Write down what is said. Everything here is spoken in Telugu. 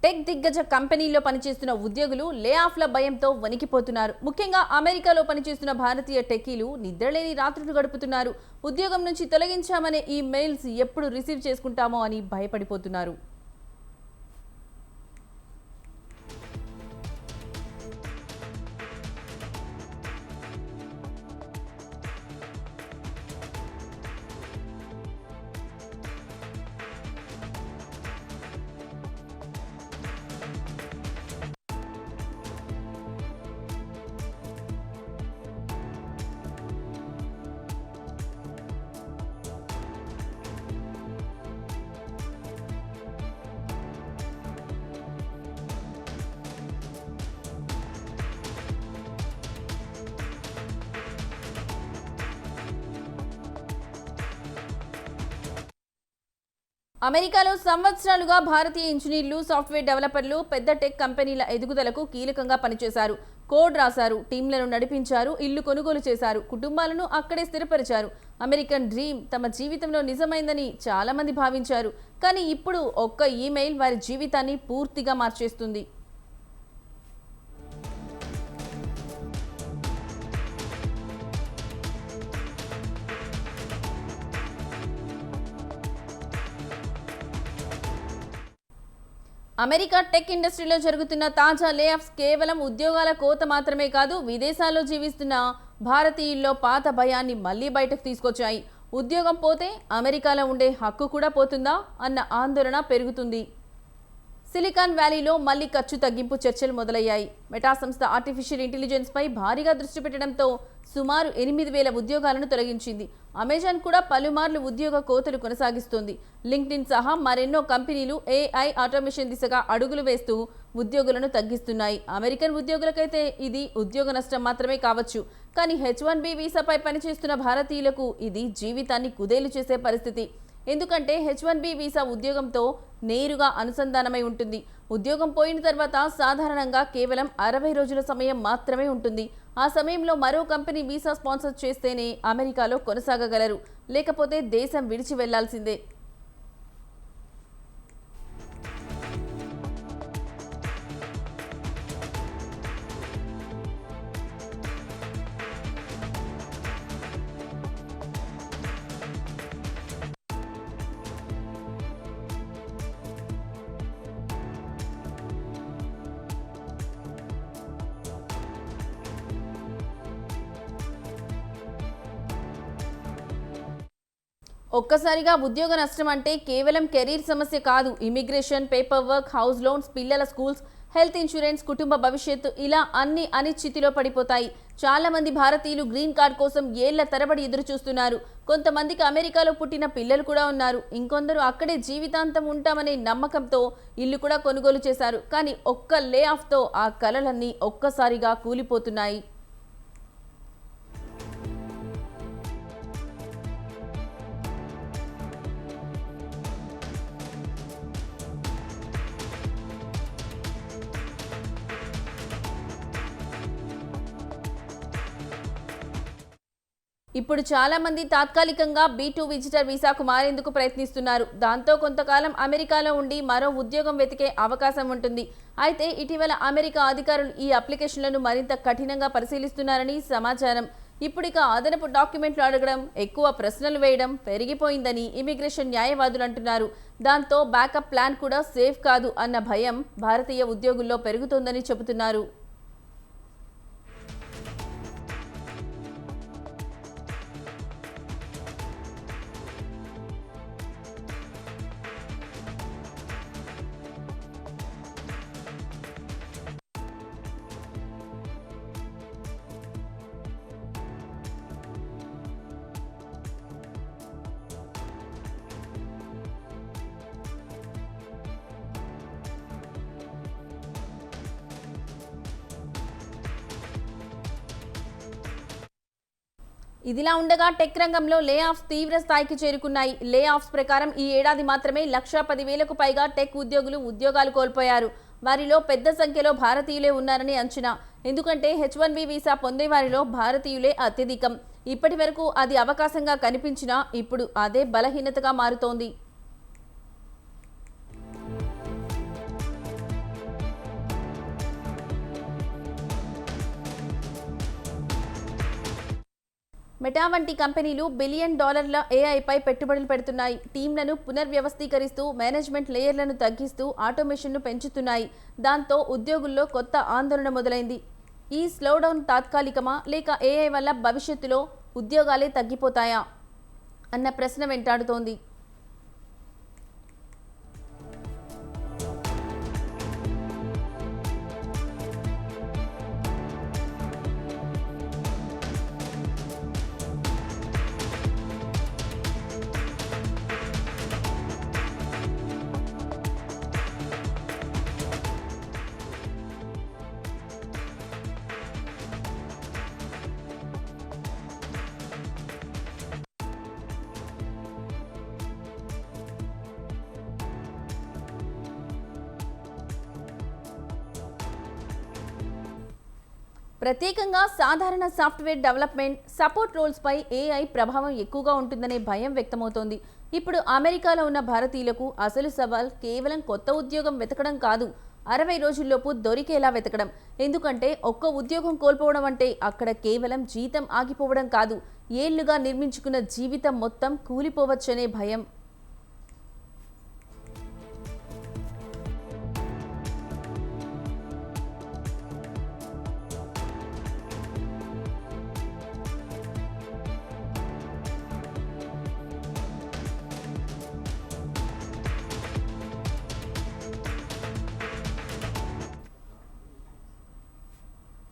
టెక్ దిగ్గజ కంపెనీల్లో పనిచేస్తున్న ఉద్యోగులు లే ఆఫ్ల భయంతో వణికిపోతున్నారు. ముఖ్యంగా అమెరికాలో పనిచేస్తున్న భారతీయ టెక్కీలు నిద్రలేని రాత్రులు గడుపుతున్నారు. ఉద్యోగం నుంచి తొలగించామనే ఈ మెయిల్స్ ఎప్పుడు రిసీవ్ చేసుకుంటామో అని భయపడిపోతున్నారు. అమెరికాలో సంవత్సరాలుగా భారతీయ ఇంజనీర్లు, సాఫ్ట్వేర్ డెవలపర్లు పెద్ద టెక్ కంపెనీల ఎదుగుదలకు కీలకంగా పనిచేశారు. కోడ్ రాశారు, టీంలను నడిపించారు, ఇల్లు కొనుగోలు చేశారు, కుటుంబాలను అక్కడే స్థిరపరిచారు. అమెరికన్ డ్రీమ్ తమ జీవితంలో నిజమైందని చాలా మంది భావించారు. కానీ ఇప్పుడు ఒక్క ఈమెయిల్ వారి జీవితాన్ని పూర్తిగా మార్చేస్తుంది. అమెరికా టెక్ ఇండస్ట్రీలో జరుగుతున్న తాజా లే ఆఫ్స్ కేవలం ఉద్యోగాల కోత మాత్రమే కాదు, విదేశాల్లో జీవిస్తున్న భారతీయుల్లో పాత భయాన్ని మళ్లీ బయటకు తీసుకొచ్చాయి. ఉద్యోగం పోతే అమెరికాలో ఉండే హక్కు కూడా పోతుందా అన్న ఆందోళన పెరుగుతుంది. సిలికాన్ వ్యాలీలో మళ్లీ ఖర్చు తగ్గింపు చర్చలు మొదలయ్యాయి. మెటా సంస్థ ఆర్టిఫిషియల్ ఇంటెలిజెన్స్ పై భారీగా దృష్టి పెట్టడంతో సుమారు 8,000 ఉద్యోగాలను తొలగించింది. అమెజాన్ కూడా పలుమార్లు ఉద్యోగ కోతలు కొనసాగిస్తోంది. లింక్డ్ఇన్ సహా మరెన్నో కంపెనీలు ఏఐ ఆటోమేషన్ దిశగా అడుగులు వేస్తూ ఉద్యోగులను తగ్గిస్తున్నాయి. అమెరికన్ ఉద్యోగులకైతే ఇది ఉద్యోగ నష్టం మాత్రమే కావచ్చు. కానీ H-1B వీసాపై పనిచేస్తున్న భారతీయులకు ఇది జీవితాన్ని కుదేలు చేసే పరిస్థితి. ఎందుకంటే H-1B వీసా ఉద్యోగంతో నేరుగా అనుసంధానమై ఉంటుంది. ఉద్యోగం పోయిన తర్వాత సాధారణంగా కేవలం 60 రోజుల సమయం మాత్రమే ఉంటుంది. ఆ సమయంలో మరో కంపెనీ వీసా స్పాన్సర్ చేస్తేనే అమెరికాలో కొనసాగగలరు, లేకపోతే దేశం విడిచి వెళ్లాల్సిందే. ఒక్కసారిగా ఉద్యోగ నష్టం అంటే కేవలం కెరీర్ సమస్య కాదు. Immigration, paper work, house loans, పిల్లల స్కూల్స్, హెల్త్ ఇన్సూరెన్స్, కుటుంబ భవిష్యత్తు ఇలా అన్ని అనిశ్చితిలో పడిపోతాయి. చాలా మంది భారతీయులు గ్రీన్ కార్డ్ కోసం ఏళ్ల తరబడి ఎదురు చూస్తున్నారు. కొంతమందికి అమెరికాలో పుట్టిన పిల్లలు కూడా ఉన్నారు. ఇంకొందరు అక్కడే జీవితాంతం ఉంటామనే నమ్మకంతో ఇల్లు కూడా కొనుగోలు చేశారు. కానీ ఒక్క లే ఆఫ్తో ఆ కలలన్నీ ఒక్కసారిగా కూలిపోతున్నాయి. ఇప్పుడు చాలా మంది తాత్కాలికంగా B2 విజిటర్ వీసాకు మారేందుకు ప్రయత్నిస్తున్నారు. దాంతో కొంతకాలం అమెరికాలో ఉండి మరో ఉద్యోగం వెతికే అవకాశం ఉంటుంది. అయితే ఇటీవల అమెరికా అధికారులు ఈ అప్లికేషన్లను మరింత కఠినంగా పరిశీలిస్తున్నారని సమాచారం. ఇప్పుడిక అదనపు డాక్యుమెంట్లు అడగడం, ఎక్కువ ప్రశ్నలు వేయడం పెరిగిపోయిందని ఇమిగ్రేషన్ న్యాయవాదులు అంటున్నారు. దాంతో బ్యాకప్ ప్లాన్ కూడా సేఫ్ కాదు అన్న భయం భారతీయ ఉద్యోగుల్లో పెరుగుతోందని చెబుతున్నారు. ఇదిలా ఉండగా టెక్ రంగంలో లే ఆఫ్స్ తీవ్ర స్థాయికి చేరుకున్నాయి. లే ఆఫ్స్ ప్రకారం ఈ ఏడాది మాత్రమే 1,10,000కు పైగా టెక్ ఉద్యోగులు ఉద్యోగాలు కోల్పోయారు. వారిలో పెద్ద సంఖ్యలో భారతీయులే ఉన్నారని అంచనా. ఎందుకంటే H-1B వీసా పొందే వారిలో భారతీయులే అత్యధికం. ఇప్పటి వరకు అది అవకాశంగా కనిపించినా ఇప్పుడు అదే బలహీనతగా మారుతోంది. మెటా వంటి కంపెనీలు బిలియన్ డాలర్ల ఏఐపై పెట్టుబడులు పెడుతున్నాయి. టీంలను పునర్వ్యవస్థీకరిస్తూ మేనేజ్మెంట్ లేయర్లను తగ్గిస్తూ ఆటోమేషన్ను పెంచుతున్నాయి. దాంతో ఉద్యోగుల్లో కొత్త ఆందోళన మొదలైంది. ఈ స్లోడౌన్ తాత్కాలికమా లేక ఏఐ వల్ల భవిష్యత్తులో ఉద్యోగాలే తగ్గిపోతాయా అన్న ప్రశ్న వెంటాడుతోంది. ప్రత్యేకంగా సాధారణ సాఫ్ట్వేర్ డెవలప్మెంట్ సపోర్ట్ రోల్స్పై ఏఐ ప్రభావం ఎక్కువగా ఉంటుందనే భయం వ్యక్తమవుతోంది. ఇప్పుడు అమెరికాలో ఉన్న భారతీయులకు అసలు సవాల్ కేవలం కొత్త ఉద్యోగం వెతకడం కాదు, 60 రోజుల్లోపు దొరికేలా వెతకడం. ఎందుకంటే ఒక్క ఉద్యోగం కోల్పోవడం అంటే అక్కడ కేవలం జీతం ఆగిపోవడం కాదు, ఏళ్లుగా నిర్మించుకున్న జీవితం మొత్తం కూలిపోవచ్చనే భయం.